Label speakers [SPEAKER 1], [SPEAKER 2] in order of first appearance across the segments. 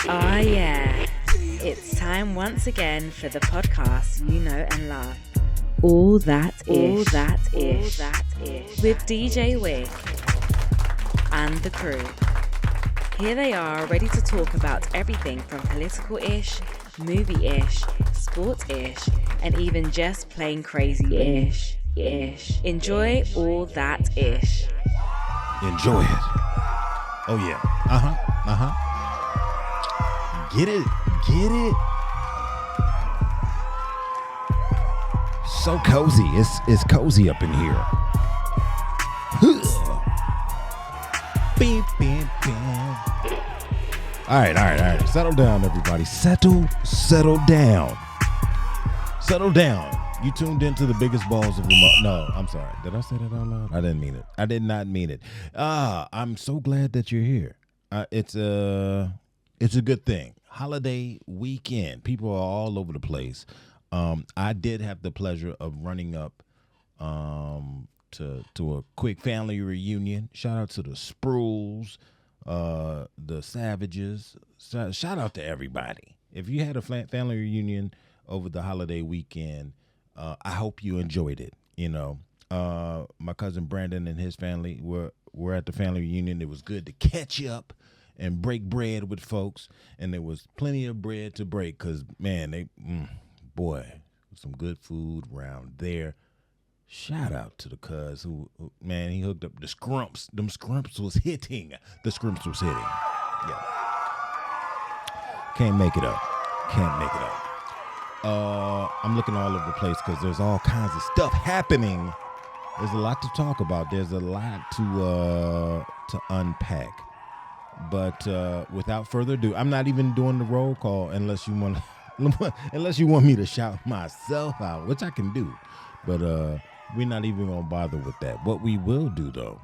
[SPEAKER 1] Ah, yeah. It's time once again for the podcast you know and love. All That Ish. With DJ.W.E and the crew. Here they are, ready to talk about everything from political-ish, movie-ish, sport-ish, and even just plain crazy-ish. Enjoy All That Ish.
[SPEAKER 2] Enjoy it. Oh yeah. Get it. So cozy. It's cozy up in here. Beep, beep, beep. All right. Settle down, everybody. Settle down. You tuned into the biggest balls of remote. No, I'm sorry. Did I say that out loud? I didn't mean it. I did not mean it. I'm so glad that you're here. It's a good thing. Holiday weekend. People are all over the place. I did have the pleasure of running up to a quick family reunion. Shout out to the Sprues, the Savages. Shout out to everybody. If you had a family reunion over the holiday weekend, I hope you enjoyed it. You know, my cousin Brandon and his family were at the family reunion. It was good to catch up and break bread with folks, and there was plenty of bread to break because, man, some good food around there. Shout out to the cuz who man, he hooked up the scrumps. Them scrumps was hitting. Yeah. Can't make it up. I'm looking all over the place because there's all kinds of stuff happening. There's a lot to talk about. There's a lot to unpack. But without further ado, I'm not even doing the roll call unless you want me to shout myself out, which I can do. But we're not even gonna bother with that. What we will do though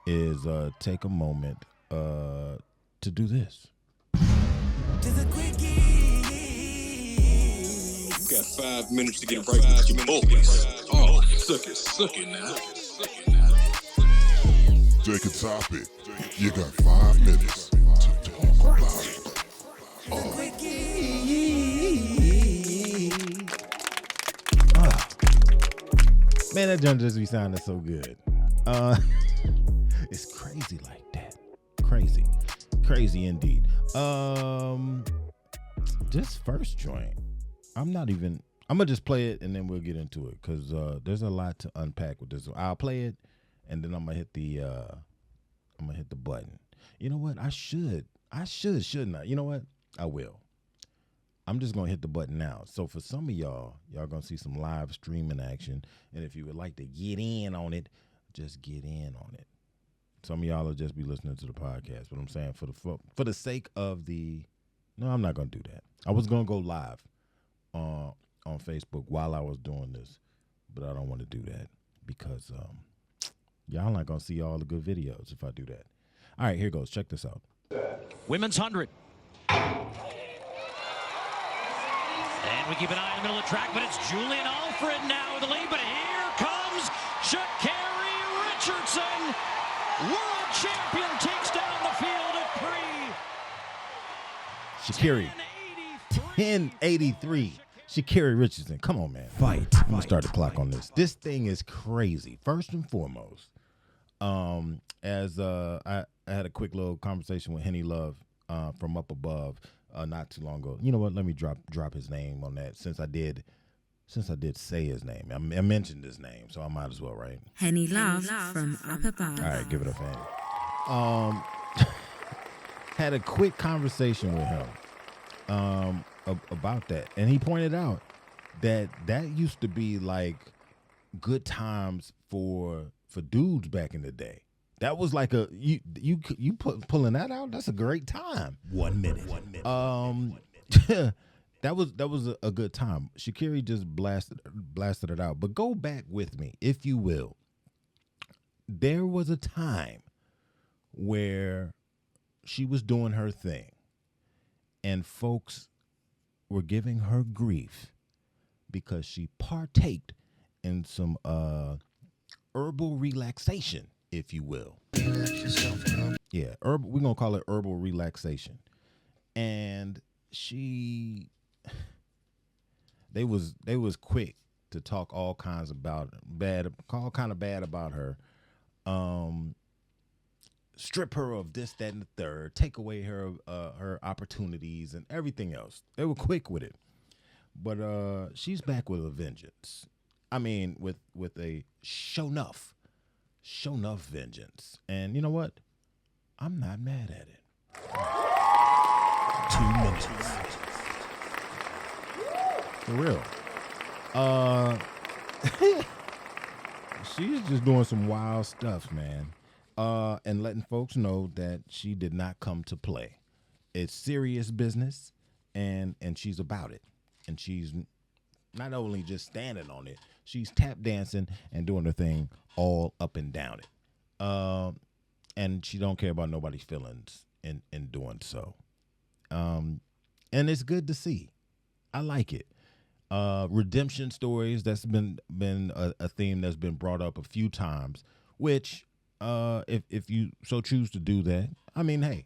[SPEAKER 2] is take a moment to do this.
[SPEAKER 3] You got 5 minutes to get right with your boys. Oh, suck it now.
[SPEAKER 4] Take a topic. You got 5 minutes to talk about it.
[SPEAKER 2] Man, that jump just be sounding so good. It's crazy like that. Crazy indeed. This first joint, I'm gonna just play it and then we'll get into it because there's a lot to unpack with this. I'll play it and then I'm gonna hit the button. You know what? I should, shouldn't I? You know what? I will. I'm just gonna hit the button now. So for some of y'all gonna see some live streaming action. And if you would like to get in on it, just get in on it. Some of y'all will just be listening to the podcast. But I'm saying for the sake of no, I'm not gonna do that. I was gonna go live on Facebook while I was doing this, but I don't want to do that because y'all not gonna see all the good videos if I do that. All right, here goes. Check this out.
[SPEAKER 5] Women's 100. And we keep an eye in the middle of the track, but it's Julian Alfred now with the lead. But here comes Sha'Carri Richardson. World champion takes down the field at
[SPEAKER 2] Sha'Carri. 1083. Sha'Carri Richardson. Come on, man. Fight. I'm going to start the clock on this. This thing is crazy. First and foremost, as I had a quick little conversation with Henny Love from Up Above not too long ago. You know what? Let me drop his name on that since I did say his name. I mentioned his name, so I might as well, right?
[SPEAKER 1] Henny Love from Up Above.
[SPEAKER 2] All right, give it up, Henny. Had a quick conversation with him about that, and he pointed out that used to be like good times for dudes back in the day. That was like pulling that out. That's a great time. 1 minute. That was a good time. Sha'Carri just blasted it out. But go back with me, if you will. There was a time where she was doing her thing, and folks were giving her grief because she partaked in some herbal relaxation, if you will. Yeah, we're going to call it herbal relaxation. and they was quick to talk all kinds about all kind of bad about her. Strip her of this, that, and the third, take away her opportunities and everything else. They were quick with it. But she's back with a vengeance. I mean, with a show enough vengeance. And you know what? I'm not mad at it. 2 minutes. For real. She's just doing some wild stuff, man. And letting folks know that she did not come to play. It's serious business, and she's about it. And she's not only just standing on it, she's tap dancing and doing her thing all up and down it. And she don't care about nobody's feelings in doing so. And it's good to see. I like it. Redemption stories, that's been a theme that's been brought up a few times, which if you so choose to do that, I mean, hey,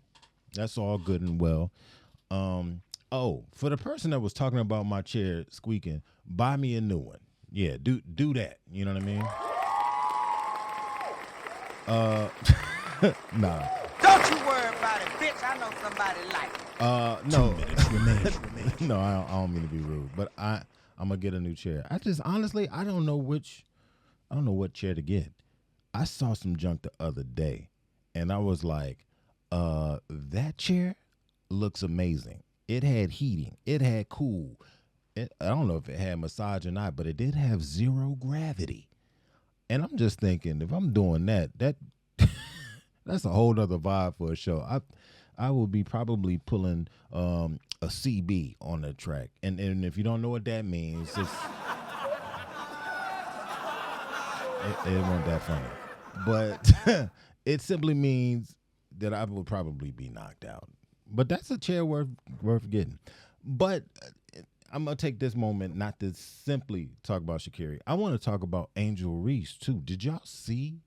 [SPEAKER 2] that's all good and well. For the person that was talking about my chair squeaking, buy me a new one. Yeah, do that. You know what I mean? Nah.
[SPEAKER 6] Don't you worry about it, bitch. I know somebody like it.
[SPEAKER 2] No.
[SPEAKER 4] 2 minutes remain.
[SPEAKER 2] No, I don't mean to be rude, but I'm gonna get a new chair. I just honestly, I don't know what chair to get. I saw some junk the other day, and I was like, that chair looks amazing. It had heating. It had cool. I don't know if it had massage or not, but it did have zero gravity. And I'm just thinking, if I'm doing that that's a whole nother vibe for a show. I will be probably pulling a CB on the track. And if you don't know what that means, it wasn't that funny. But it simply means that I will probably be knocked out. But that's a chair worth getting. But I'm going to take this moment not to simply talk about Sha'Carri. I want to talk about Angel Reese, too. Did y'all see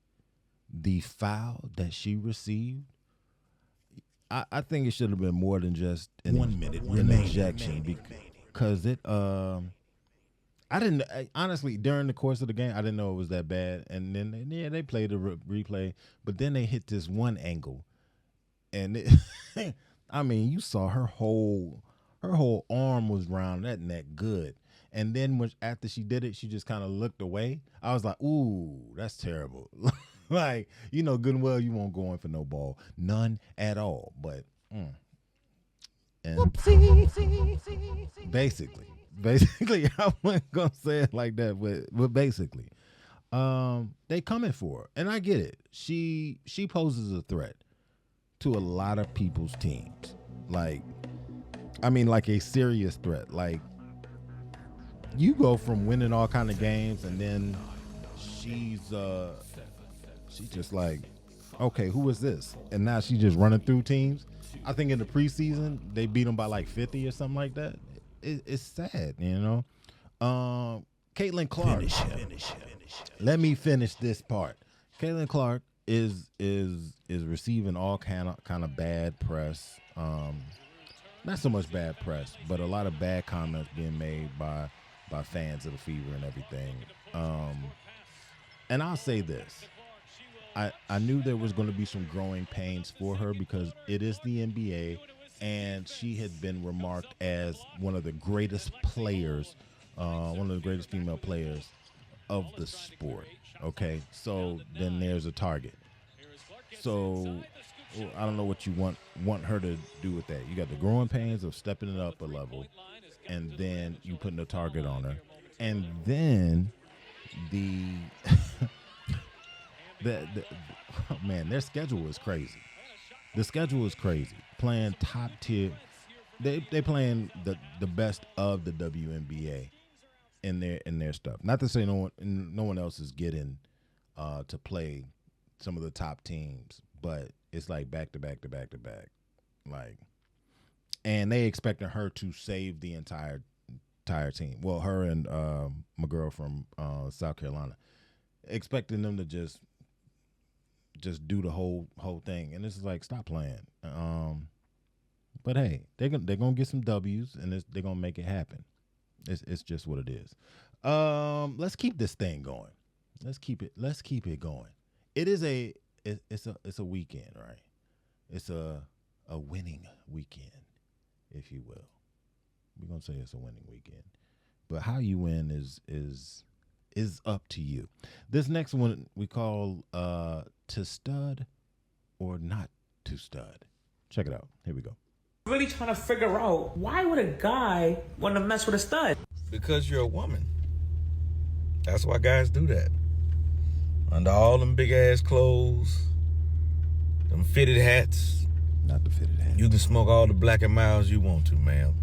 [SPEAKER 2] the foul that she received? I think it should have been more than just an injection, because it honestly, during the course of the game, I didn't know it was that bad. And then they played the replay, but then they hit this one angle, and I mean, you saw her whole arm was around that neck good. And then after she did it, she just kind of looked away. I was like, ooh, that's terrible. Like, you know good and well you won't go in for no ball. None at all. But and basically, I wasn't gonna say it like that, but basically, they coming for her. And I get it. She poses a threat to a lot of people's teams. Like a serious threat. Like, you go from winning all kind of games, and then she's just like, okay, who is this? And now she's just running through teams. I think in the preseason they beat them by like 50 or something like that. It's sad, you know. Caitlin Clark. Finish. Let me finish this part. Caitlin Clark is receiving all kind of bad press. Not so much bad press, but a lot of bad comments being made by fans of the Fever and everything. And I'll say this. I knew there was going to be some growing pains for her, because it is the NBA, and she had been remarked as one of the greatest players, one of the greatest female players of the sport. Okay, so then there's a target. So I don't know what you want her to do with that. You got the growing pains of stepping it up a level, and then you putting a target on her, and then oh man, their schedule is crazy. The schedule is crazy. Playing top tier, they playing the best of the WNBA in their stuff. Not to say no one else is getting to play some of the top teams, but it's like back to back to back to back, like, and they expecting her to save the entire team. Well, her and my girl from South Carolina, expecting them to just do the whole thing, and this is like, stop playing. But hey, they're gonna get some W's, and they're gonna make it happen. It's just what it is. Let's keep this thing going. Let's keep it going. It's a weekend, right? It's a winning weekend, if you will. We're gonna say it's a winning weekend. But how you win is up to you. This next one we call to stud or not to stud. Check it out. Here we go.
[SPEAKER 7] Really trying to figure out, why would a guy want to mess with a stud?
[SPEAKER 8] Because you're a woman. That's why guys do that. Under all them big ass clothes, them fitted hats.
[SPEAKER 2] Not the fitted hat.
[SPEAKER 8] You can smoke all the Black and Milds you want to, ma'am.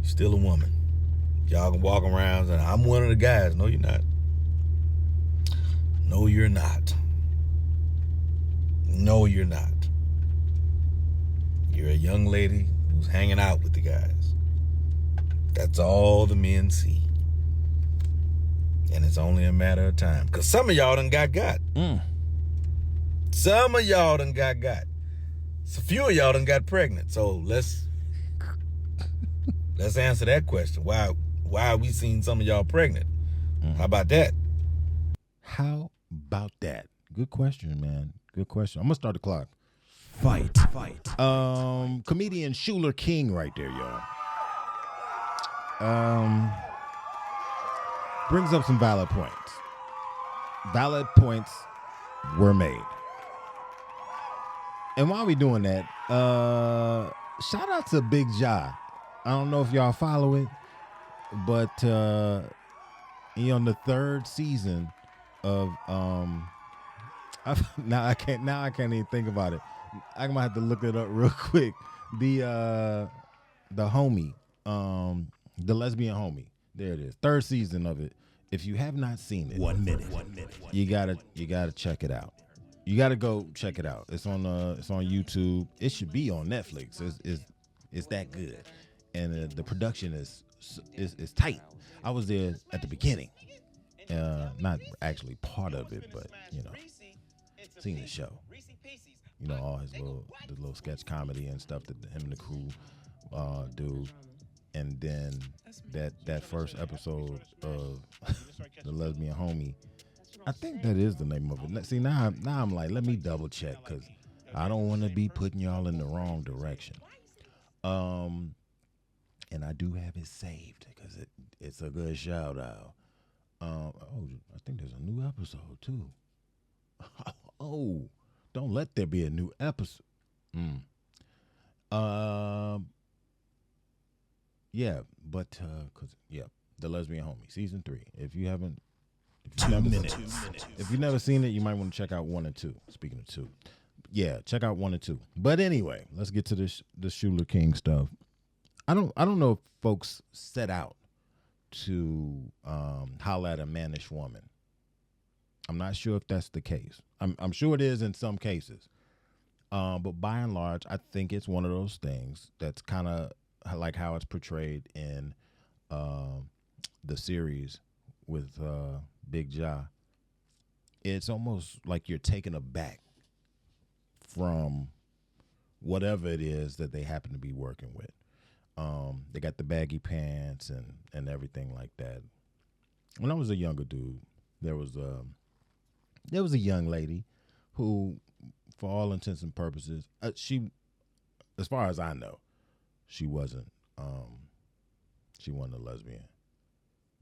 [SPEAKER 8] You're still a woman. Y'all can walk around and I'm one of the guys. No, you're not. No, you're not. No, you're not. You're a young lady who's hanging out with the guys. That's all the men see. And it's only a matter of time. Because some of y'all done got. Some of y'all done got. So few of y'all done got pregnant. So let's answer that question. Why are we seeing some of y'all pregnant? How about that?
[SPEAKER 2] How about that? Good question, man. Good question. I'm gonna start the clock. Fight. Comedian Schuler King right there, y'all. Brings up some valid points. Valid points were made. And while we doing that, shout out to Big Ja. I don't know if y'all follow it, but he on the 3rd season of now I can't even think about it. I might have to look it up real quick. The homie, the lesbian homie. There it is. 3rd season of it. If you have not seen it, 1 minute. You gotta check it out. You gotta go check it out. It's on YouTube. It should be on Netflix. It's that good, and the production is tight. I was there at the beginning, not actually part of it, but seen the show. All his little sketch comedy and stuff that him and the crew do. And then that first episode of the lesbian homie, I think that is the name of it. See, now I'm like, let me double check because I don't want to be putting y'all in the wrong direction. And I do have it saved because it's a good shout out. I think there's a new episode too. Oh, don't let there be a new episode. Yeah, but the lesbian homie, season 3. If you haven't, if you've never seen it, you might want to check out 1 and 2. Speaking of 2, yeah, check out 1 and 2. But anyway, let's get to the Schuler King stuff. I don't know if folks set out to holler at a mannish woman. I'm not sure if that's the case. I'm sure it is in some cases, but by and large, I think it's one of those things that's kind of like how it's portrayed in the series with Big Ja. It's almost like you're taken aback from whatever it is that they happen to be working with. They got the baggy pants and everything like that. When I was a younger dude, there was a young lady who, for all intents and purposes, she, as far as I know, she wasn't a lesbian,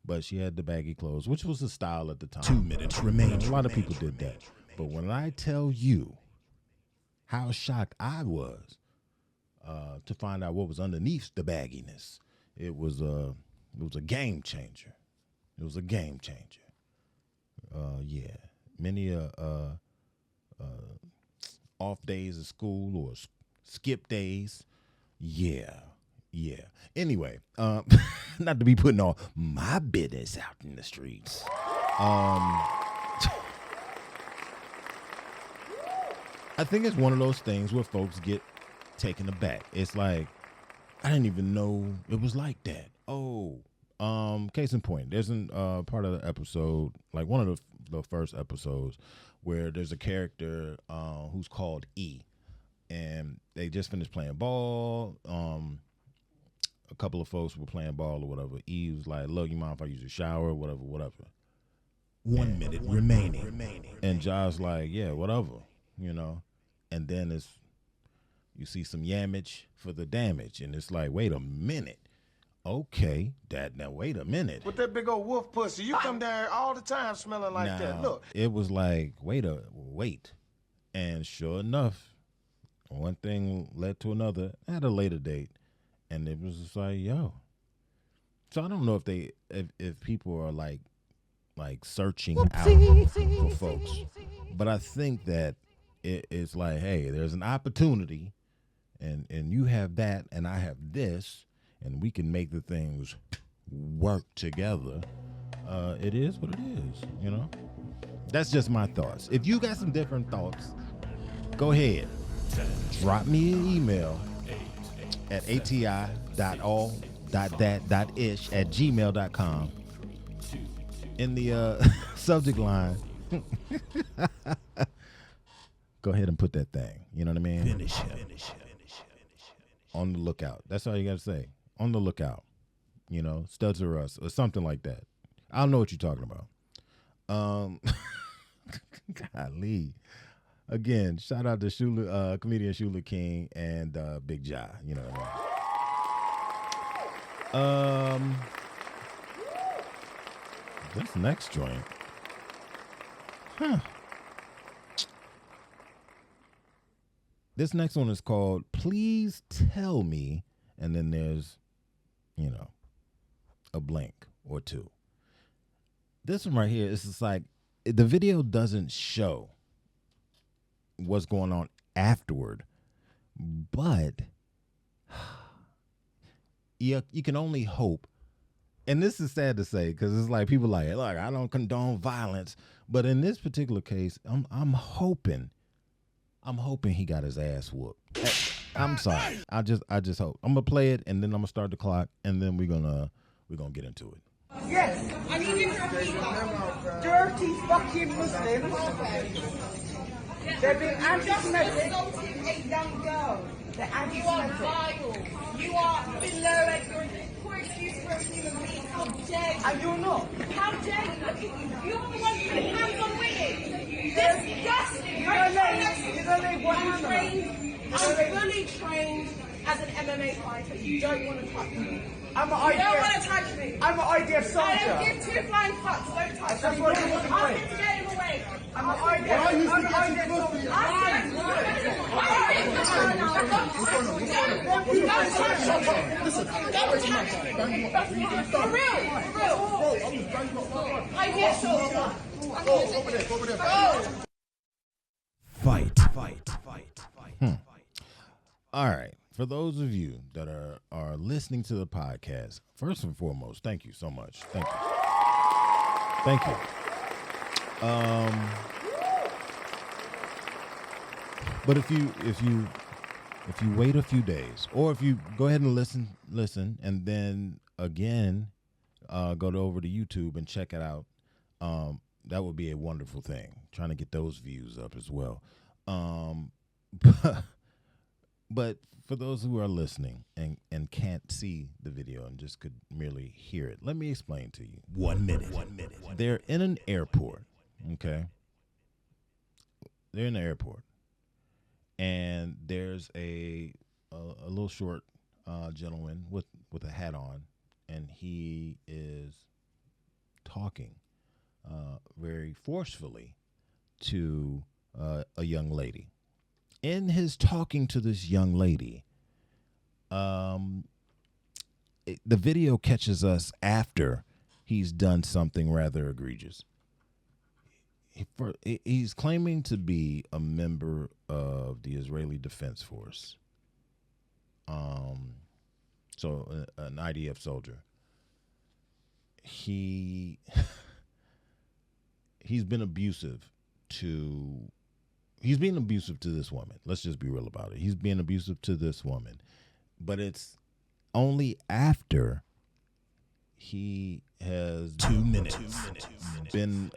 [SPEAKER 2] but she had the baggy clothes, which was the style at the time.
[SPEAKER 9] 2 minutes remain.
[SPEAKER 2] A lot of people did that, but when I tell you how shocked I was to find out what was underneath the bagginess, it was a game changer. It was a game changer. Yeah, many off days of school or skip days. Yeah. Anyway, not to be putting all my business out in the streets. I think it's one of those things where folks get taken aback. It's like, I didn't even know it was like that. Oh, case in point, there's a part of the episode, like one of the first episodes, where there's a character who's called E. And they just finished playing ball. A couple of folks were playing ball or whatever. E was like, look, you mind if I use the shower, whatever.
[SPEAKER 9] 1 minute remaining.
[SPEAKER 2] And Josh like, yeah, whatever, And then you see some yamage for the damage. And it's like, wait a minute. Okay, now wait a minute.
[SPEAKER 10] With that big old wolf pussy, you come down here all the time smelling like that. Look.
[SPEAKER 2] It was like, wait. And sure enough, one thing led to another at a later date. And it was just like, yo. So I don't know if people are like searching out for folks. But I think that it's like, hey, there's an opportunity and you have that and I have this and we can make the things work together. It is what it is, That's just my thoughts. If you got some different thoughts, go ahead. Drop me an email at ati.all.that.ish at gmail.com. In the subject line, go ahead and put that thing. You know what I mean?
[SPEAKER 9] Finish it.
[SPEAKER 2] On the lookout. That's all you got to say. On the lookout. Studs or us or something like that. I don't know what you're talking about. Golly. Again, shout out to comedian Shula King and Big Ja. You know what I mean? This next joint. This next one is called Please Tell Me, and then there's, a blank or two. This one right here is just like, the video doesn't show what's going on afterward, but you can only hope. And this is sad to say because it's like people like, look, I don't condone violence, but in this particular case, I'm hoping he got his ass whooped. I'm sorry. I just hope. I'm gonna play it and then I'm gonna start the clock and then we're gonna get into it.
[SPEAKER 6] Yes, I need you to repeat that. Dirty fucking Muslims. They've been anti-Semitic. Assaulting a young girl. They're anti-Semitic. You are vile. You are below it. Poor excuse for a human being. How dare you? And you're not. How dare you? Look at you. You're the one putting hands on women. Disgusting.
[SPEAKER 10] You don't know what
[SPEAKER 6] I'm fully trained as an MMA fighter. You don't want to touch me.
[SPEAKER 10] I'm an
[SPEAKER 6] You don't want to touch me.
[SPEAKER 10] I'm an IDF soldier.
[SPEAKER 6] I don't give two flying fucks. Don't touch
[SPEAKER 10] That's
[SPEAKER 6] me.
[SPEAKER 10] what you want to
[SPEAKER 6] Ask
[SPEAKER 10] play.
[SPEAKER 6] him to get him away.
[SPEAKER 10] I'm an IDF. I'm an IDF soldier.
[SPEAKER 6] For real. IDF soldier.
[SPEAKER 10] Over there.
[SPEAKER 9] Fight.
[SPEAKER 2] All right. For those of you that are listening to the podcast, first and foremost, thank you so much. Thank you. But if you wait a few days, or if you go ahead and listen, and then again go over to YouTube and check it out, that would be a wonderful thing. Trying to get those views up as well. But for those who are listening and can't see the video and just could merely hear it, let me explain to you.
[SPEAKER 9] 1 minute.
[SPEAKER 2] They're in an airport, okay? They're in the airport. And there's a little short gentleman with a hat on, and he is talking very forcefully to a young lady. In his talking to this young lady, the video catches us after he's done something rather egregious. He's claiming to be a member of the Israeli Defense Force, so an IDF soldier. He's been abusive to this woman. Let's just be real about it. He's being abusive to this woman. But it's only after he has
[SPEAKER 9] 2 minutes
[SPEAKER 2] been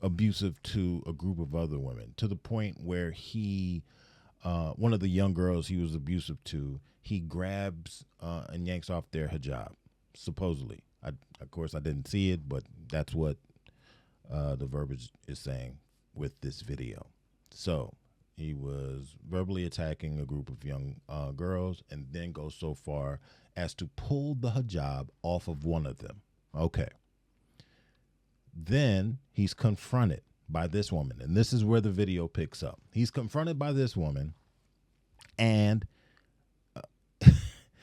[SPEAKER 2] abusive to a group of other women, to the point where he one of the young girls he was abusive to, he grabs and yanks off their hijab, supposedly. Of course, I didn't see it, but that's what the verbiage is saying with this video. So he was verbally attacking a group of young girls and then goes so far as to pull the hijab off of one of them. Okay. Then he's confronted by this woman, and this is where the video picks up. He's confronted by this woman, and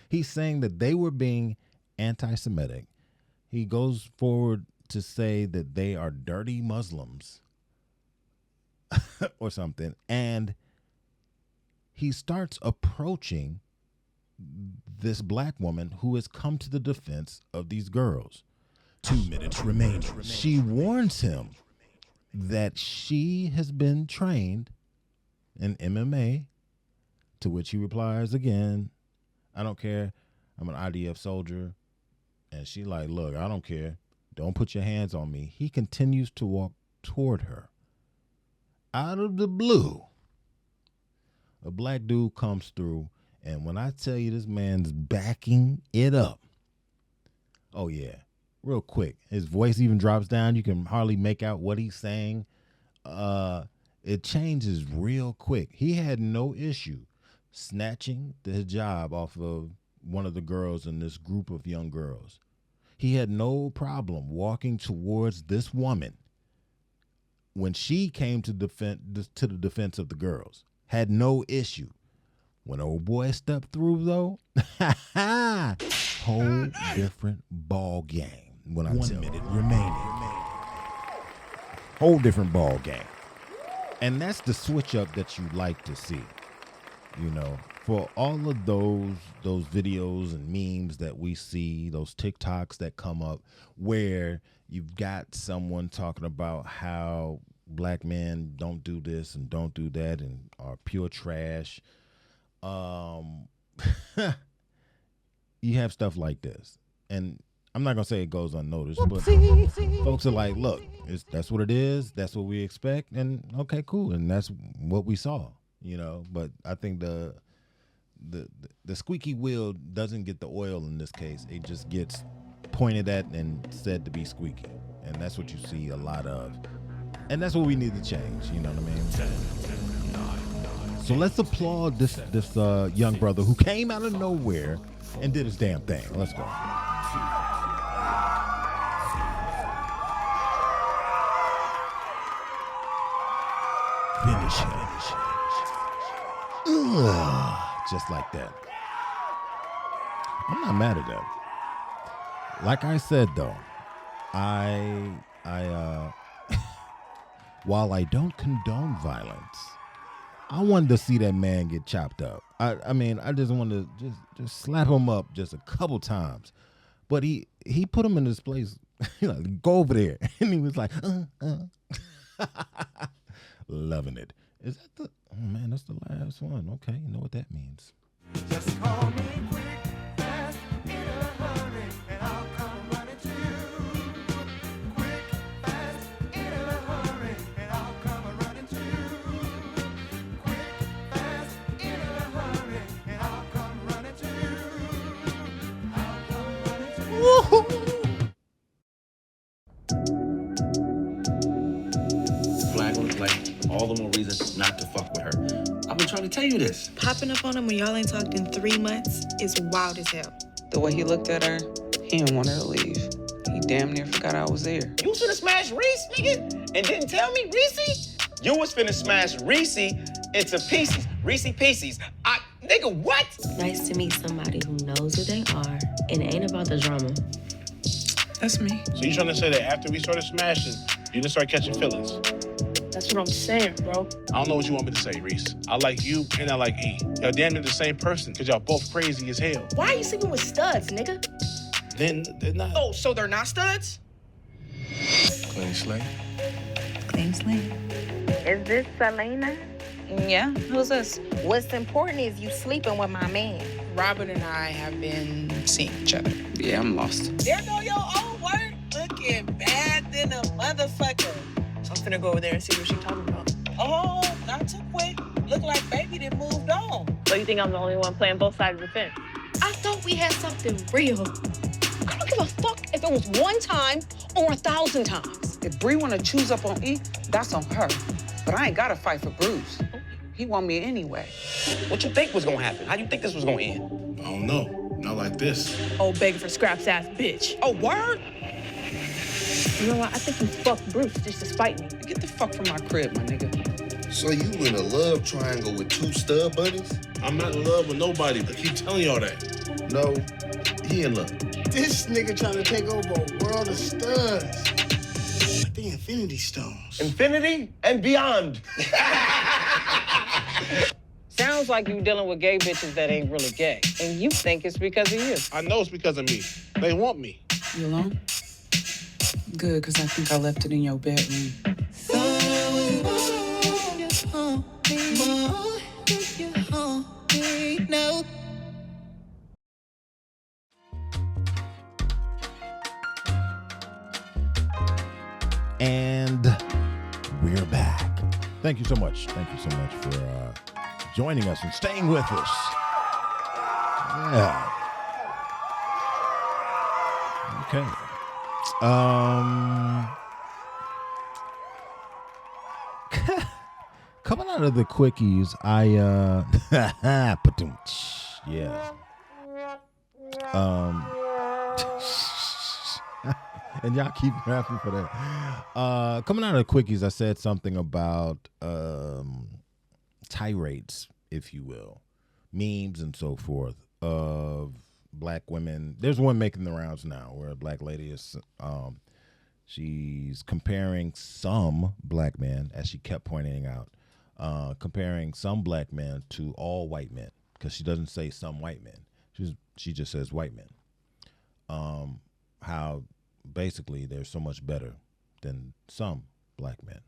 [SPEAKER 2] he's saying that they were being anti-Semitic. He goes forward to say that they are dirty Muslims or something, and he starts approaching this black woman who has come to the defense of these girls.
[SPEAKER 9] 2 minutes remaining.
[SPEAKER 2] She warns him that she has been trained in MMA, to which he replies again, I don't care. I'm an IDF soldier. And she like, look, I don't care. Don't put your hands on me. He continues to walk toward her. Out of the blue, a black dude comes through, and when I tell you this man's backing it up, oh yeah, real quick. His voice even drops down. You can hardly make out what he's saying. It changes real quick. He had no issue snatching the hijab off of one of the girls in this group of young girls. He had no problem walking towards this woman when she came to the defense of the girls. Had no issue. When old boy stepped through, though, whole different ball game. When I
[SPEAKER 9] 1 minute remaining.
[SPEAKER 2] Whole different ball game. And that's the switch up that you like to see. You know, for all of those videos and memes that we see, those TikToks that come up where you've got someone talking about how black men don't do this and don't do that and are pure trash. You have stuff like this. And I'm not going to say it goes unnoticed, but folks are like, look, that's what it is. That's what we expect. And okay, cool. And that's what we saw, you know. But I think the squeaky wheel doesn't get the oil in this case. It just gets pointed at and said to be squeaky. And that's what you see a lot of. And that's what we need to change. You know what I mean? 10, 9. So let's applaud this young brother who came out of nowhere and did his damn thing. Let's go.
[SPEAKER 9] Finish him.
[SPEAKER 2] Just like that. I'm not mad at that. Like I said, though, I while I don't condone violence, I wanted to see that man get chopped up. I mean, I just wanted to just slap him up just a couple times. But he put him in this place, go over there. And he was like, loving it. Is that the, oh man, that's the last one. Okay, you know what that means.
[SPEAKER 11] Just call me quick, fast, in a hurry, and I'll come running to you. Quick, fast, in a hurry, and I'll come running to you. Quick, fast, in a hurry, and I'll come running to you. I'll come running to you.
[SPEAKER 12] Flag on the plate, all the more reason not to fuck with her. I've been trying to tell you this.
[SPEAKER 13] Popping up on him when y'all ain't talked in 3 months is wild as hell.
[SPEAKER 14] The way he looked at her, he didn't want her to leave. He damn near forgot I was there.
[SPEAKER 15] You was finna smash Reese, nigga, and didn't tell me, Reese? You was finna smash Reese into pieces. Reese pieces. Nigga, what?
[SPEAKER 16] Nice to meet somebody who knows who they are and ain't about the drama.
[SPEAKER 14] That's me.
[SPEAKER 10] So you trying to say that after we started smashing, you didn't start catching feelings?
[SPEAKER 17] That's what I'm saying, bro.
[SPEAKER 10] I don't know what you want me to say, Reese. I like you and I like E. Y'all damn near the same person because y'all both crazy as hell.
[SPEAKER 17] Why are you sleeping with studs, nigga?
[SPEAKER 10] Then they're not.
[SPEAKER 17] Oh, so they're not studs?
[SPEAKER 10] Clean slate.
[SPEAKER 14] Clean slate.
[SPEAKER 18] Is this Selena?
[SPEAKER 14] Yeah, who's this?
[SPEAKER 18] What's important is you sleeping with my man.
[SPEAKER 14] Robert and I have been seeing each other. Yeah, I'm lost.
[SPEAKER 6] There go your own word. Looking bad than a motherfucker.
[SPEAKER 17] I'm finna go over there and see what she's talking about.
[SPEAKER 6] Oh, not too quick.
[SPEAKER 17] Look like baby done moved on.
[SPEAKER 19] So you think I'm the only one playing both sides of the fence?
[SPEAKER 17] I thought we had something real. I don't give a fuck if it was one time or 1,000 times.
[SPEAKER 14] If Bree want to choose up on E, that's on her. But I ain't got to fight for Bruce. He want me anyway.
[SPEAKER 15] What you think was gonna happen? How you think this was gonna end?
[SPEAKER 10] I don't know. Not like this.
[SPEAKER 17] Old begging for scraps ass bitch. Oh, word?
[SPEAKER 19] You know what? I think you fucked Bruce just to spite me.
[SPEAKER 14] Get the fuck from my crib, my nigga.
[SPEAKER 4] So you in a love triangle with two stud buddies?
[SPEAKER 10] I'm not in love with nobody. I keep telling y'all that.
[SPEAKER 4] No, he in love.
[SPEAKER 20] This nigga trying to take over a world of studs. Like the Infinity Stones.
[SPEAKER 15] Infinity and beyond.
[SPEAKER 17] Sounds like you dealing with gay bitches that ain't really gay. And you think it's because of you.
[SPEAKER 10] I know it's because of me. They want me.
[SPEAKER 14] You alone? Good, because I think I left it in your bedroom.
[SPEAKER 2] And we're back. Thank you so much. Thank you so much for joining us and staying with us. Yeah. Okay. Coming out of the Quickies, yeah. And y'all keep laughing for that. Coming out of the Quickies, I said something about tirades, if you will, memes and so forth of black women. There's one making the rounds now where a black lady is, she's comparing some black men, as she kept pointing out, comparing some black men to all white men, because she doesn't say some white men. She just says white men. How basically they're so much better than some black men.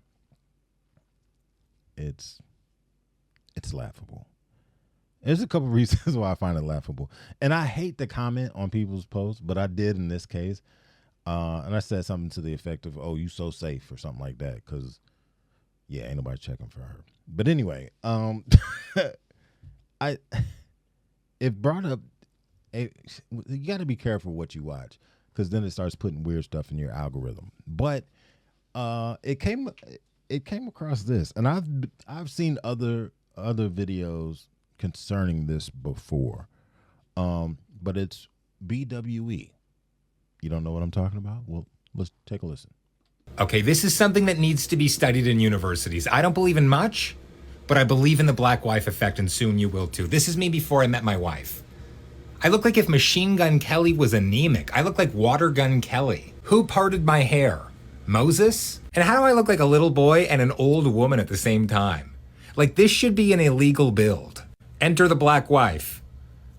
[SPEAKER 2] It's laughable. There's a couple reasons why I find it laughable. And I hate to comment on people's posts, but I did in this case. And I said something to the effect of, "Oh, you so safe," or something like that, because yeah, ain't nobody checking for her. But anyway, it brought up you got to be careful what you watch, because then it starts putting weird stuff in your algorithm. But it came across this, and I've seen other videos concerning this before, but it's B.W.E. You don't know what I'm talking about? Well, let's take a listen.
[SPEAKER 21] Okay, this is something that needs to be studied in universities. I don't believe in much, but I believe in the black wife effect, and soon you will too. This is me before I met my wife. I look like if Machine Gun Kelly was anemic. I look like Water Gun Kelly. Who parted my hair? Moses? And how do I look like a little boy and an old woman at the same time? Like, this should be an illegal build. Enter the black wife,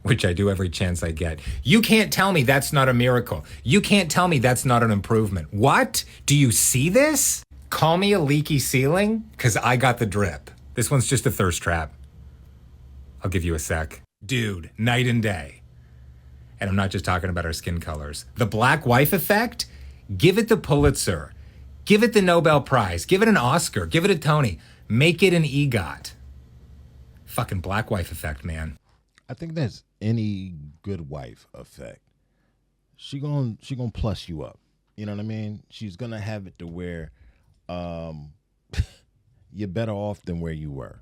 [SPEAKER 21] which I do every chance I get. You can't tell me that's not a miracle. You can't tell me that's not an improvement. What? Do you see this? Call me a leaky ceiling? Because I got the drip. This one's just a thirst trap. I'll give you a sec. Dude, night and day. And I'm not just talking about our skin colors. The black wife effect? Give it the Pulitzer. Give it the Nobel Prize. Give it an Oscar. Give it a Tony. Make it an EGOT. Fucking black wife effect, man.
[SPEAKER 2] I think that's any good wife effect. She gonna plus you up. You know what I mean? She's gonna have it to where you're better off than where you were.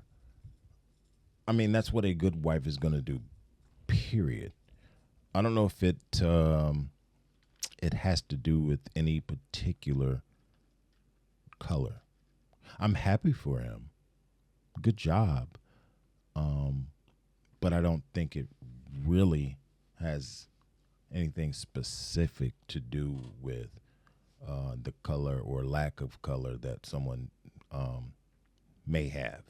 [SPEAKER 2] I mean, that's what a good wife is gonna do, period. I don't know if it has to do with any particular color. I'm happy for him. Good job. But I don't think it really has anything specific to do with the color or lack of color that someone may have.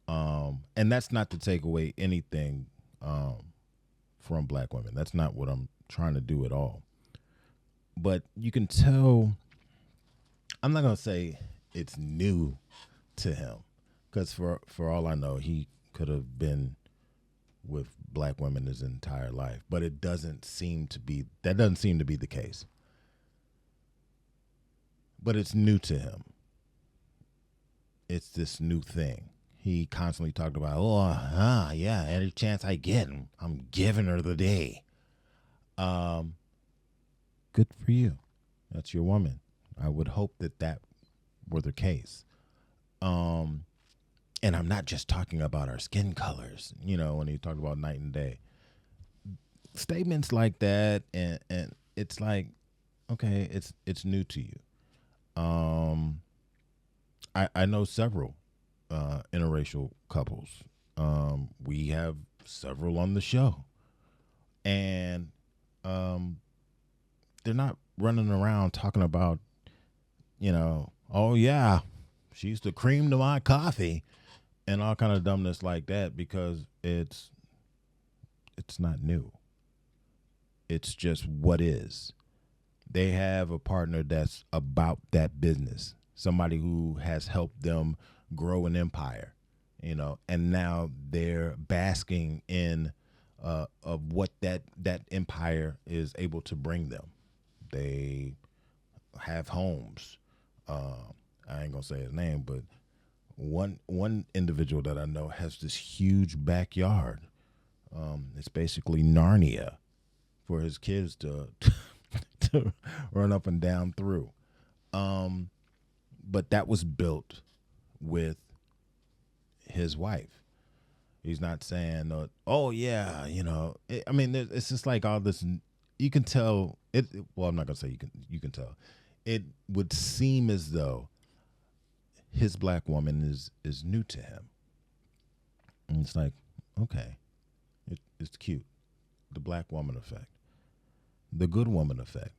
[SPEAKER 2] And that's not to take away anything from black women. That's not what I'm trying to do at all. But you can tell, I'm not going to say it's new to him, because for all I know, he could have been with black women his entire life, but that doesn't seem to be the case. But it's new to him. It's this new thing. he constantly talked about, yeah, any chance I get, I'm giving her the day. Good for you. That's your woman. I would hope that were the case. And I'm not just talking about our skin colors, when he talked about night and day. Statements like that, and it's like, okay, it's new to you. I know several interracial couples. We have several on the show, and they're not running around talking about, oh yeah, she's the cream to my coffee, and all kind of dumbness like that, because it's not new. It's just what is. They have a partner that's about that business, somebody who has helped them grow an empire, and now they're basking in of what that empire is able to bring them. They have homes. I ain't gonna say his name, but one individual that I know has this huge backyard. It's basically Narnia for his kids to to run up and down through. But that was built with his wife. He's not saying, oh yeah, it's just like all this. You can tell it. Well, I'm not gonna say you can tell. It would seem as though his black woman is new to him, and it's like, okay, it's cute. The black woman effect, the good woman effect,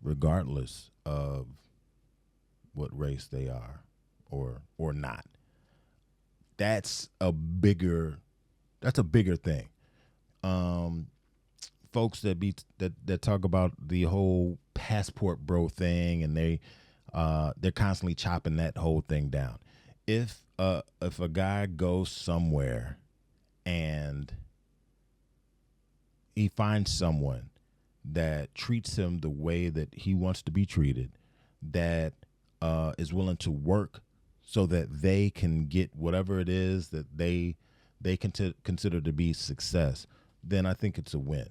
[SPEAKER 2] regardless of what race they are or not. That's a bigger thing. Folks that talk about the whole passport bro thing, and they're constantly chopping that whole thing down. If a guy goes somewhere and he finds someone that treats him the way that he wants to be treated, that is willing to work so that they can get whatever it is that they consider to be success, then I think it's a win.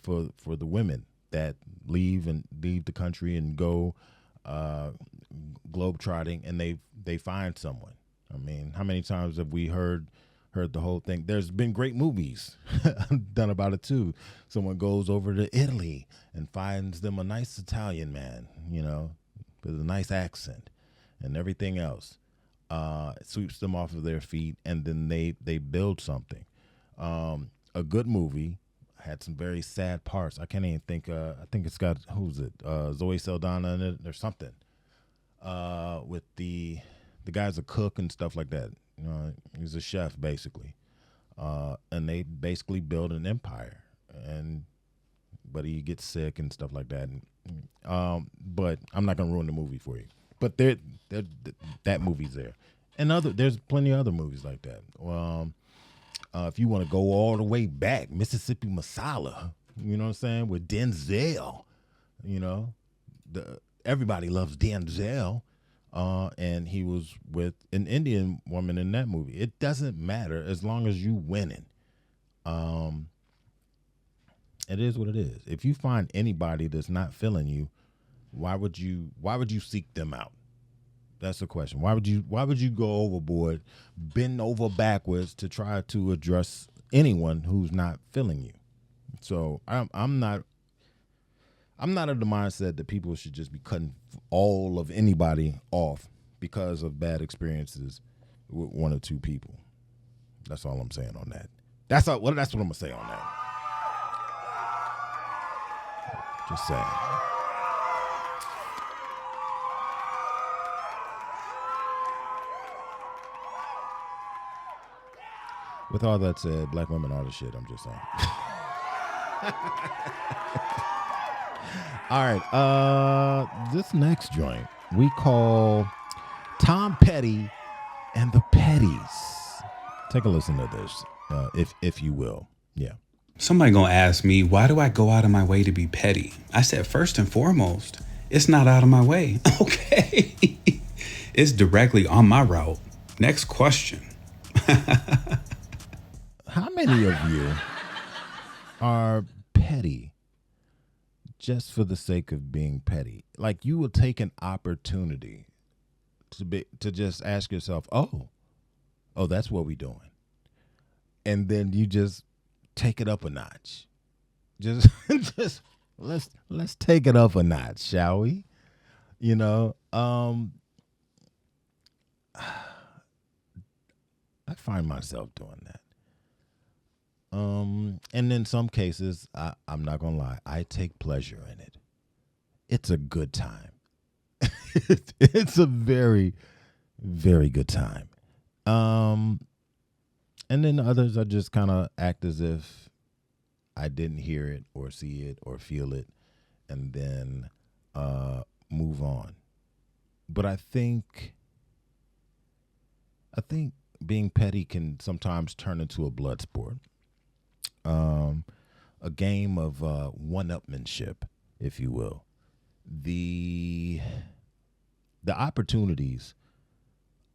[SPEAKER 2] For the women that leave the country and go globetrotting, and they find someone. I mean, how many times have we heard the whole thing? There's been great movies done about it too. Someone goes over to Italy and finds them a nice Italian man, with a nice accent and everything else. It sweeps them off of their feet, and then they build something. A good movie had some very sad parts. I can't even think. I think it's got, who's it? Zoe Saldana in it or something. With the guy's a cook and stuff like that. He's a chef basically, and they basically build an empire. But he gets sick and stuff like that. But I'm not gonna ruin the movie for you. But that movie's there, and there's plenty of other movies like that. If you want to go all the way back, Mississippi Masala, you know what I'm saying, with Denzel, everybody loves Denzel, and he was with an Indian woman in that movie. It doesn't matter as long as you winning. It is what it is. If you find anybody that's not feeling you, why would you seek them out? That's the question. Why would you go overboard, bend over backwards to try to address anyone who's not feeling you? So I'm not of the mindset that people should just be cutting all of anybody off because of bad experiences with one or two people. That's all I'm saying on that. That's what I'm gonna say on that. Just saying. With all that said, black women are the shit, I'm just saying. All right, this next joint we call Tom Petty and the Petties. Take a listen to this, if you will. Yeah.
[SPEAKER 3] Somebody gonna ask me, why do I go out of my way to be petty? I said, first and foremost, it's not out of my way. Okay. It's directly on my route. Next question.
[SPEAKER 2] How many of you are petty just for the sake of being petty? Like you will take an opportunity to just ask yourself, oh, that's what we doing. And then you just take it up a notch. Just let's take it up a notch, shall we? You know, I find myself doing that. And in some cases, I'm not gonna lie, I take pleasure in it. It's a good time. It's a very, very good time. And then others I just kind of act as if I didn't hear it or see it or feel it, and then move on. But I think being petty can sometimes turn into a blood sport, a game of one-upmanship, if you will. The opportunities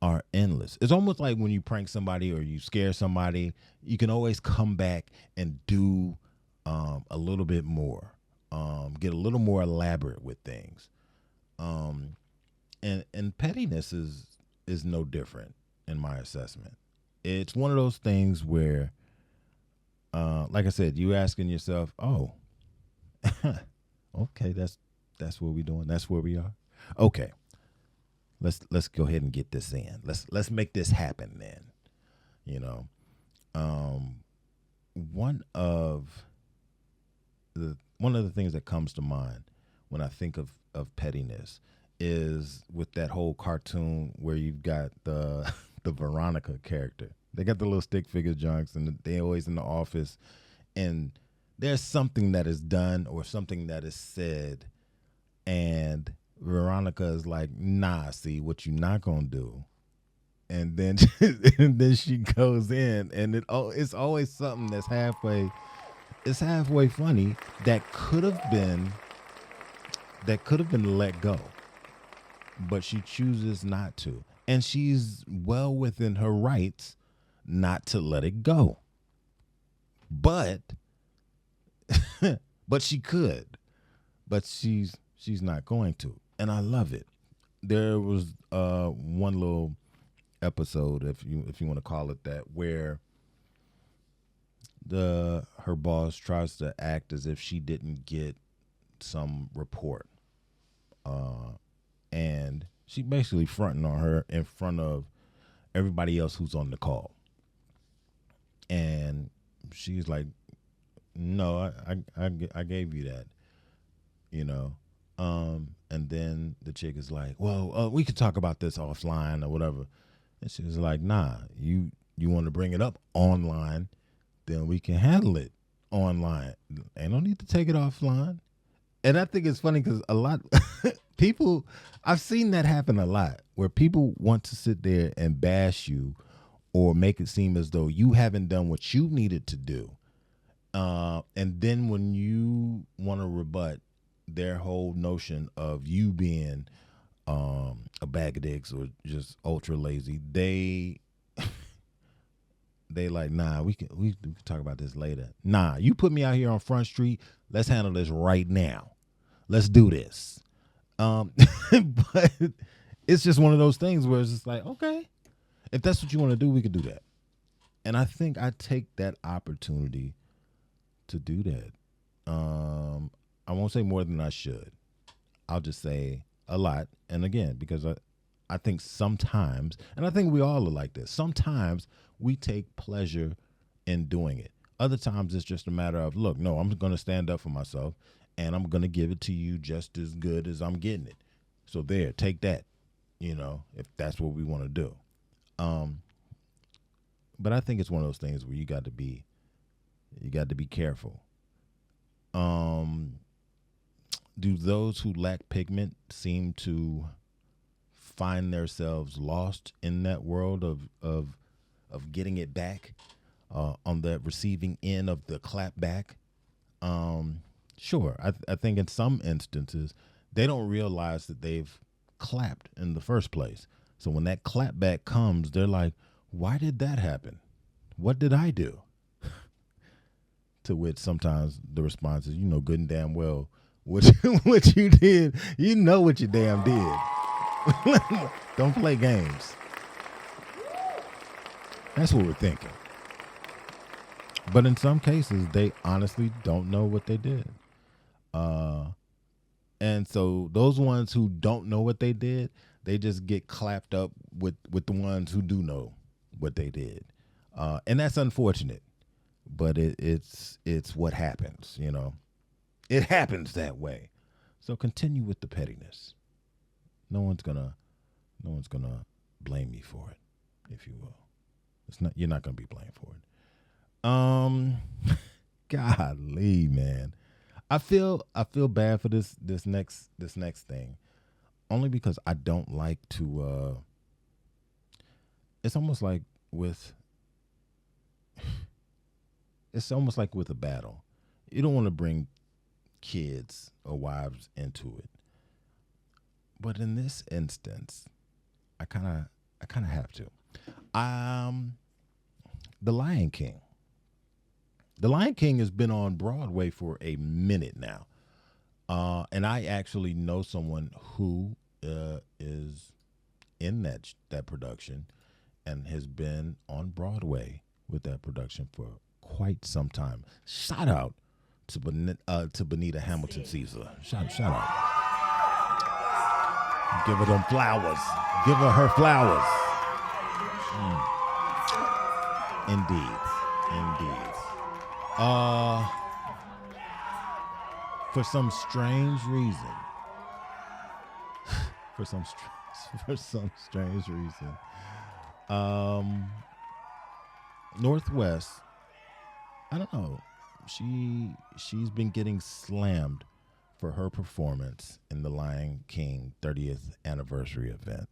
[SPEAKER 2] are endless. It's almost like when you prank somebody or you scare somebody, you can always come back and do a little bit more, get a little more elaborate with things. And pettiness is no different in my assessment. It's one of those things where, like I said, you asking yourself, oh, okay, that's what we doing. That's where we are. Okay. Let's go ahead and get this in. Let's make this happen then. You know. One of the things that comes to mind when I think of pettiness is with that whole cartoon where you've got the Veronica character. They got the little stick figure junks and they always in the office, and there's something that is done or something that is said, and Veronica is like, nah, see what you're not gonna do. And then and then she goes in, and it's always something that's halfway funny that could have been let go. But she chooses not to. And she's well within her rights not to let it go. But she could. But she's not going to. And I love it. There was one little episode, if you want to call it that, where her boss tries to act as if she didn't get some report, and she basically fronting on her in front of everybody else who's on the call, and she's like, "No, I gave you that," you know. And then the chick is like, well, we could talk about this offline or whatever. And she's like, nah, you want to bring it up online, then we can handle it online. Ain't no need to take it offline. And I think it's funny because a lot people, I've seen that happen a lot, where people want to sit there and bash you or make it seem as though you haven't done what you needed to do. And then when you want to rebut their whole notion of you being a bag of dicks or just ultra lazy, they like, nah, we can talk about this later. Nah, you put me out here on Front Street, let's handle this right now. Let's do this. But it's just one of those things where it's just like, okay, if that's what you want to do, we could do that. And I think I take that opportunity to do that. I won't say more than I should. I'll just say a lot. And again, because I think sometimes, and I think we all are like this, sometimes we take pleasure in doing it. Other times it's just a matter of, look, no, I'm going to stand up for myself and I'm going to give it to you just as good as I'm getting it. So there, take that, you know, if that's what we want to do. But I think it's one of those things where you got to be careful. Do those who lack pigment seem to find themselves lost in that world of getting it back, on the receiving end of the clap back? Sure. I think in some instances they don't realize that they've clapped in the first place. So when that clap back comes, they're like, Why did that happen? What did I do? To which sometimes the response is, you know good and damn well what you did. You know what you damn did. Don't play games. That's what we're thinking. But in some cases, they honestly don't know what they did. And so those ones who don't know what they did, they just get clapped up with the ones who do know what they did. And that's unfortunate. But it's what happens, you know. It happens that way. So continue with the pettiness. No one's gonna blame me for it, if you will. You're not gonna be blamed for it. Golly, man. I feel bad for this next thing. Only because I don't like to it's almost like with a battle. You don't want to bring kids or wives into it. But in this instance, I kind of have to. The Lion King. The Lion King has been on Broadway for a minute now. And I actually know someone who is in that production and has been on Broadway with that production for quite some time. Shout out to Benita Hamilton Caesar. Shout out. Give her them flowers. Give her flowers. Indeed. For some strange reason. Northwest, I don't know. She's been getting slammed for her performance in the Lion King 30th anniversary event.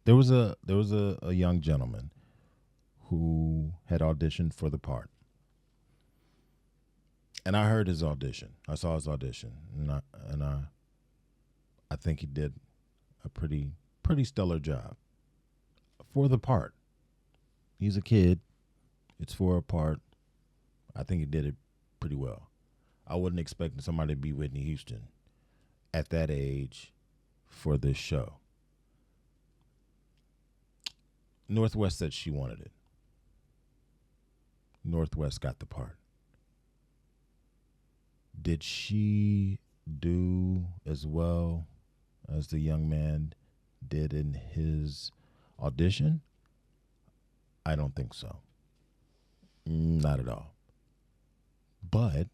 [SPEAKER 2] There was a young gentleman who had auditioned for the part. And I heard his audition. I saw his audition, and I think he did a pretty stellar job for the part. He's a kid. It's for a part. I think he did it pretty well. I wasn't expecting somebody to be Whitney Houston at that age for this show. Northwest said she wanted it. Northwest got the part. Did she do as well as the young man did in his audition? I don't think so. Not at all. But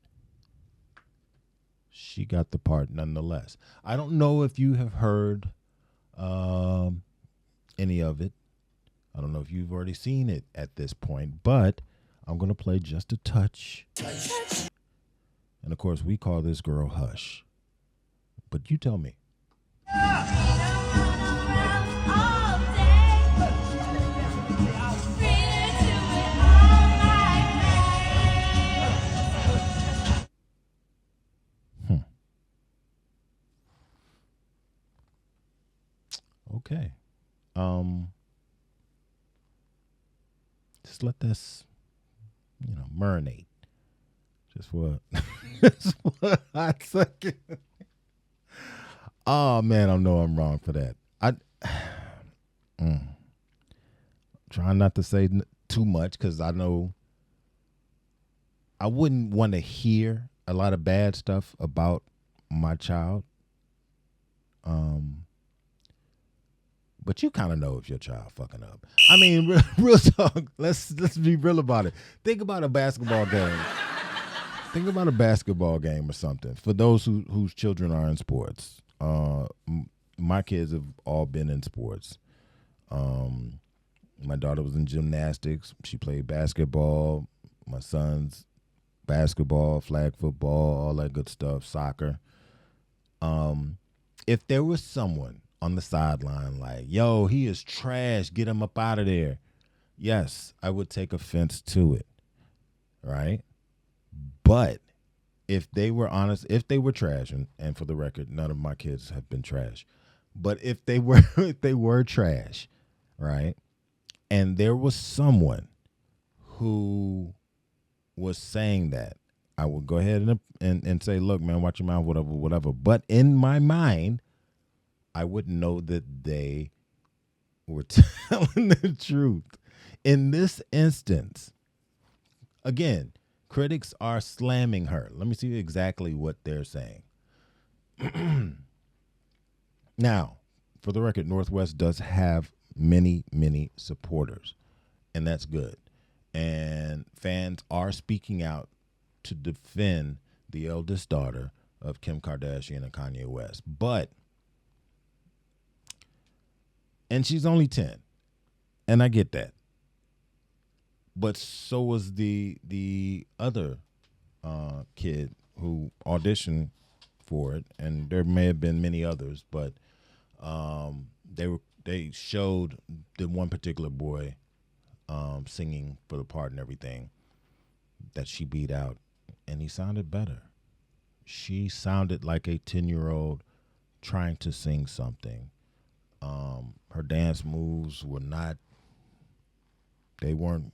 [SPEAKER 2] she got the part nonetheless. I don't know if you have heard any of it. I don't know if you've already seen it at this point, but I'm going to play just a touch. And of course, we call this girl Hush. But you tell me. Okay. Just let this, marinate. Just for a hot second. Oh man, I know I'm wrong for that. Trying not to say too much because I know I wouldn't want to hear a lot of bad stuff about my child. But you kind of know if your child fucking up. I mean, real talk. Let's be real about it. Think about a basketball game. Think about a basketball game or something. For those whose children are in sports, my kids have all been in sports. My daughter was in gymnastics. She played basketball. My son's basketball, flag football, all that good stuff, soccer. If there was someone on the sideline like, yo, he is trash, get him up out of there, yes, I would take offense to it, right? But if they were honest, if they were trash, and for the record, none of my kids have been trash, But if they were if they were trash, right? And there was someone who was saying that, I would go ahead and say, look, man, watch your mouth, whatever. But in my mind, I wouldn't know that they were telling the truth. In this instance, again, critics are slamming her. Let me see exactly what they're saying. Now, for the record, Northwest does have many, many supporters, and that's good. And fans are speaking out to defend the eldest daughter of Kim Kardashian and Kanye West. And she's only 10, and I get that. But so was the other kid who auditioned for it, and there may have been many others, but they showed the one particular boy singing for the part and everything that she beat out, and he sounded better. She sounded like a 10-year-old trying to sing something. Her dance moves were not. They weren't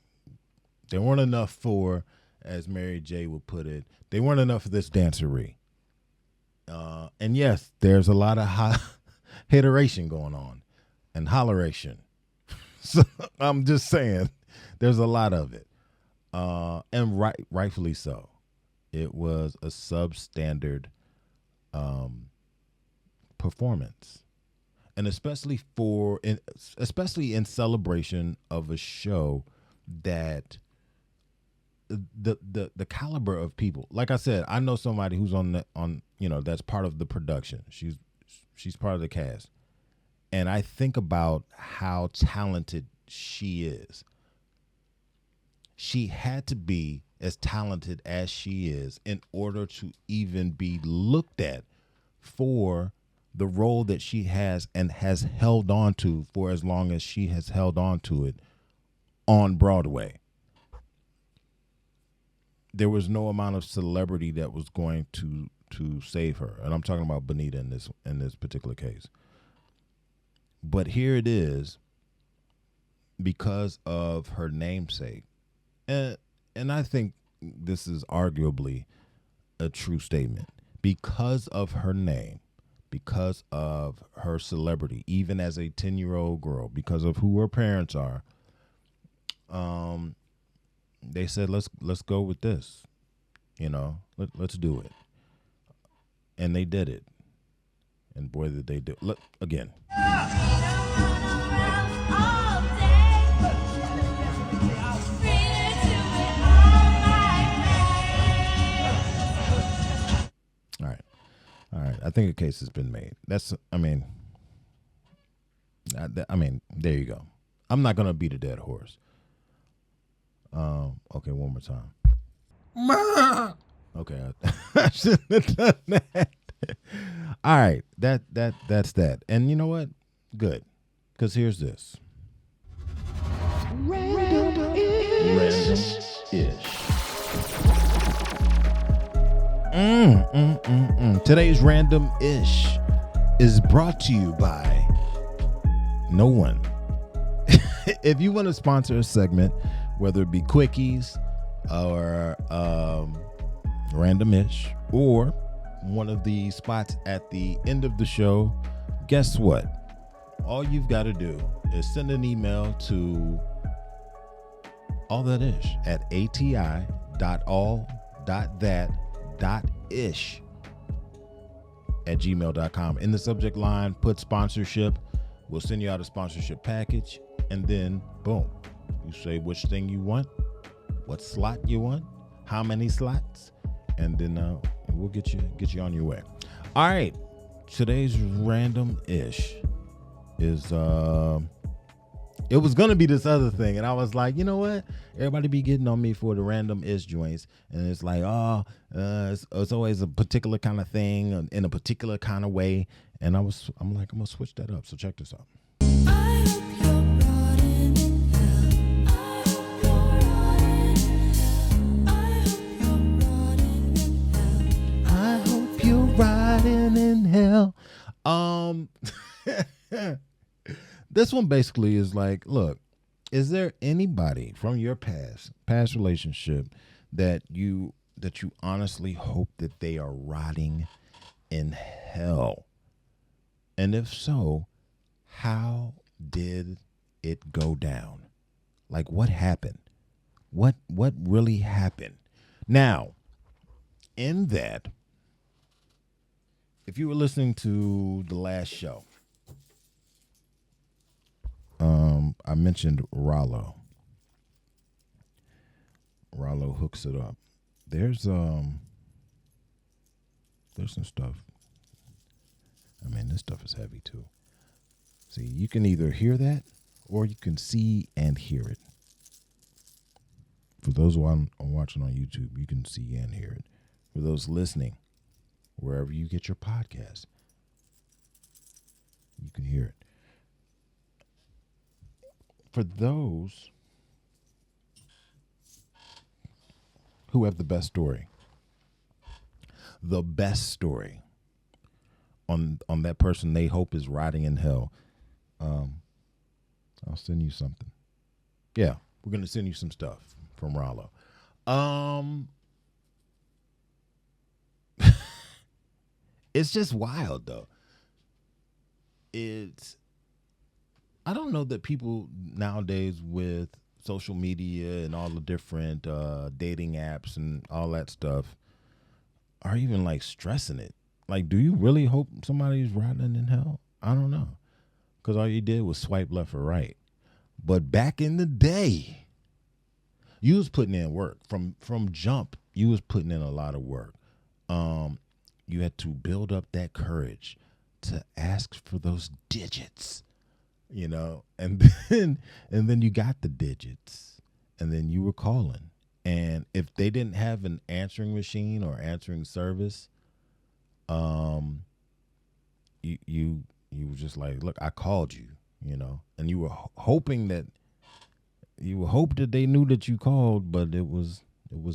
[SPEAKER 2] enough for, as Mary J would put it, they weren't enough for this dancery. And yes, there's a lot of hateration going on and holleration. So I'm just saying, there's a lot of it, and rightfully so. It was a substandard performance, and especially in celebration of a show that the caliber of people. Like I said, I know somebody who's on that's part of the production. She's part of the cast. And I think about how talented she is. She had to be as talented as she is in order to even be looked at for the role that she has and has held on to for as long as she has held on to it on Broadway. There was no amount of celebrity that was going to save her. And I'm talking about Bonita in this particular case. But here it is, because of her namesake. And I think this is arguably a true statement. Because of her name, because of her celebrity, even as a 10-year-old girl, because of who her parents are, they said, let's go with this. Let's do it. And they did it. And boy, did they do it. Look, again. All right. I think a case has been made. There you go. I'm not going to beat a dead horse. Okay, one more time. Okay, I shouldn't have done that. All right, that's that. And you know what? Good, because here's this. Random-ish. Today's Random-ish is brought to you by no one. If you want to sponsor a segment, whether it be Quickies or Random-ish or one of the spots at the end of the show, guess what? All you've got to do is send an email to all.that.ish at ati.all.that.ish at gmail.com. In the subject line, put sponsorship. We'll send you out a sponsorship package, and then boom, you say which thing you want, what slot you want, how many slots, and then we'll get you on your way. All right, today's Random-ish is it was gonna be this other thing, and I was like, you know what? Everybody be getting on me for the Random-ish joints, and it's like, it's always a particular kind of thing in a particular kind of way, and I'm like, I'm gonna switch that up. So check this out. I hope you're riding in hell. this one basically is like, look, is there anybody from your past relationship that you honestly hope that they are rotting in hell? And if so, how did it go down? Like, what happened? What really happened? Now, in that, if you were listening to the last show, I mentioned Rollo. Rollo hooks it up. There's some stuff. I mean, this stuff is heavy too. See, you can either hear that or you can see and hear it. For those who are watching on YouTube, you can see and hear it. For those listening, wherever you get your podcast, you can hear it. For those who have the best story on that person they hope is rotting in hell, I'll send you something. Yeah, we're going to send you some stuff from Rollo. It's just wild, though. I don't know that people nowadays with social media and all the different dating apps and all that stuff are even like stressing it. Like, do you really hope somebody's rotting in hell? I don't know. Because all you did was swipe left or right. But back in the day, you was putting in work. From jump, you was putting in a lot of work. You had to build up that courage to ask for those digits, you know, and then you got the digits, and then you were calling. And if they didn't have an answering machine or answering service, you were just like, look, I called you, you know, and you were hoping that they knew that you called, but it was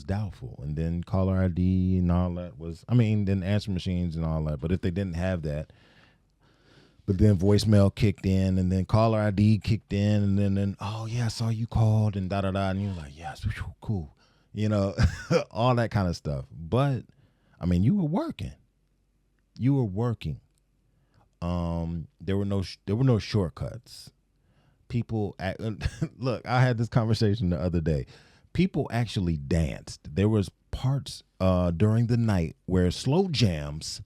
[SPEAKER 2] doubtful. And then caller ID and all that then answer machines and all that. But if they didn't have that, but then voicemail kicked in, and then caller ID kicked in, and then oh yeah, I saw you called, and da da da, and you're like, yes, cool, you know, all that kind of stuff. But I mean, you were working. There were no shortcuts. People look, I had this conversation the other day. People actually danced. There was parts during the night where slow jams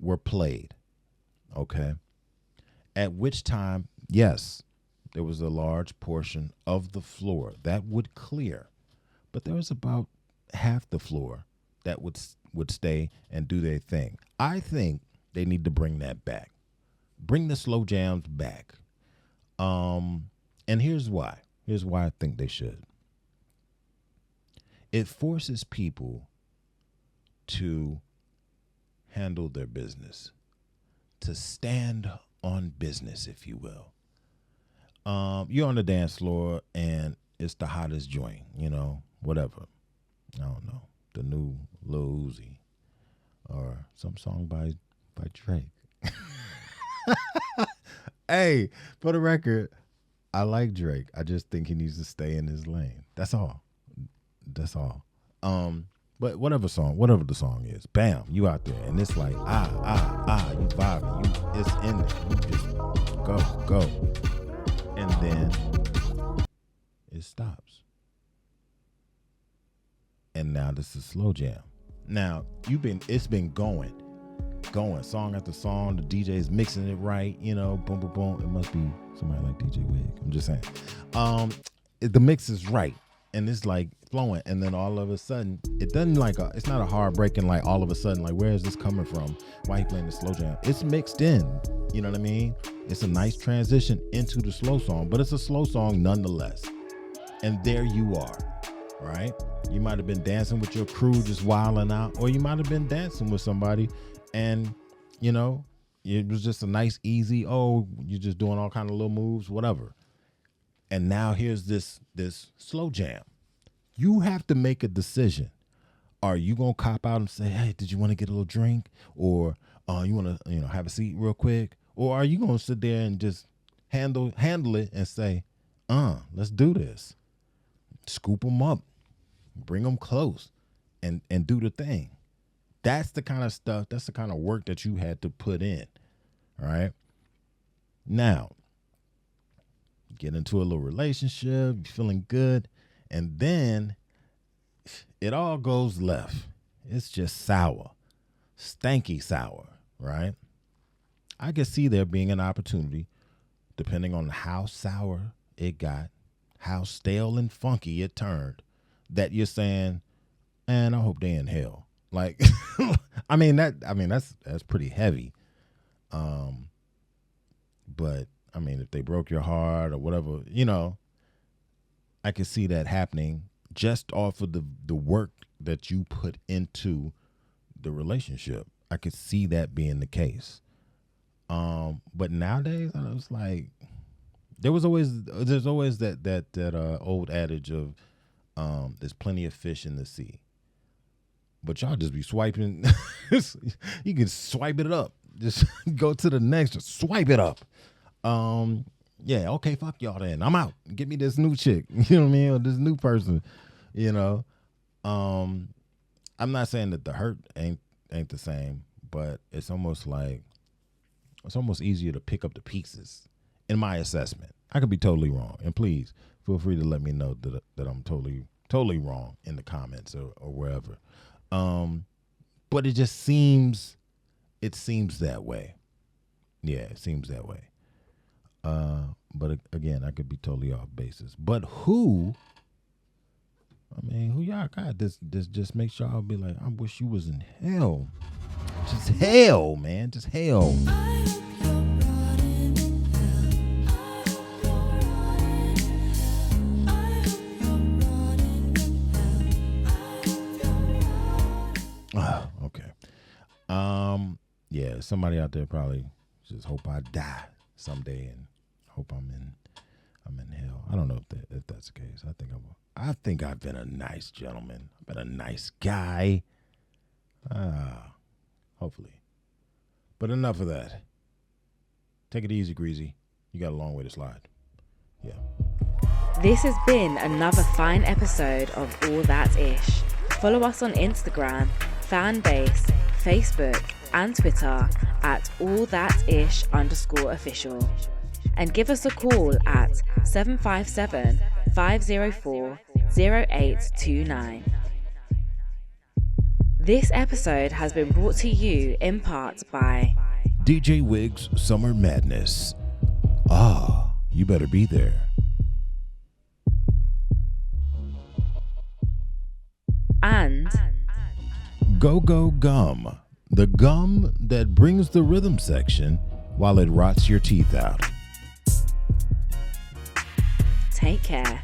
[SPEAKER 2] were played. Okay. At which time, yes, there was a large portion of the floor that would clear, but there was about half the floor that would stay and do their thing. I think they need to bring that back. Bring the slow jams back. And here's why. Here's why I think they should. It forces people to handle their business, to stand on business, if you will. You're on the dance floor and it's the hottest joint, you know, whatever. I don't know, the new Lil Uzi or some song by Drake. Hey, for the record, I like Drake. I just think he needs to stay in his lane. That's all. But whatever the song is, bam, you out there, and it's like you vibing, it's in there. You just go, and then it stops. And now this is slow jam. Now it's been going song after song. The DJ is mixing it right, you know, boom, boom, boom. It must be somebody like DJ Wig. I'm just saying. The mix is right, and it's like flowing, and then all of a sudden, it doesn't it's not a hard breaking, like all of a sudden, like where is this coming from? Why are you playing the slow jam? It's mixed in, you know what I mean? It's a nice transition into the slow song, but it's a slow song nonetheless. And there you are, right? You might have been dancing with your crew, just wilding out, or you might have been dancing with somebody, and you know, it was just a nice, easy, you're just doing all kind of little moves, whatever. And now here's this slow jam. You have to make a decision. Are you going to cop out and say, hey, did you want to get a little drink? Or you want to have a seat real quick? Or are you going to sit there and just handle it and say, let's do this. Scoop them up, bring them close, and do the thing. That's the kind of stuff, that's the kind of work that you had to put in, all right? Now, get into a little relationship, you're feeling good, and then it all goes left. It's just sour, stanky sour, right? I could see there being an opportunity, depending on how sour it got, how stale and funky it turned, that you're saying, man, I hope they in hell. Like, that's pretty heavy. But I mean, if they broke your heart or whatever, I could see that happening just off of the work that you put into the relationship. I could see that being the case. But nowadays, I was like, there's always that old adage of there's plenty of fish in the sea. But y'all just be swiping. You can swipe it up. Just go to the next, just swipe it up. Yeah, okay, fuck y'all then. I'm out. Get me this new chick. You know what I mean? Or this new person. I'm not saying that the hurt ain't the same, but it's almost easier to pick up the pieces, in my assessment. I could be totally wrong, and please feel free to let me know that I'm totally wrong in the comments or wherever. But it just seems that way. Yeah, it seems that way. But again, I could be totally off basis. But who y'all got? This just makes y'all be like, I wish you was in hell. Just hell, man. Just hell. Okay. Yeah, somebody out there probably just hope I die someday and hope I'm in hell. I don't know if that's the case. I think I've been a nice gentleman. I've been a nice guy. Hopefully. But enough of that. Take it easy, Greasy. You got a long way to slide. Yeah.
[SPEAKER 1] This has been another fine episode of All That Ish. Follow us on Instagram, Fanbase, Facebook, and Twitter at allthatish_official. And give us a call at 757-504-0829. This episode has been brought to you in part by
[SPEAKER 2] DJ Wig's Summer Madness. You better be there.
[SPEAKER 1] And
[SPEAKER 2] Go Go Gum, the gum that brings the rhythm section while it rots your teeth out.
[SPEAKER 1] Take care.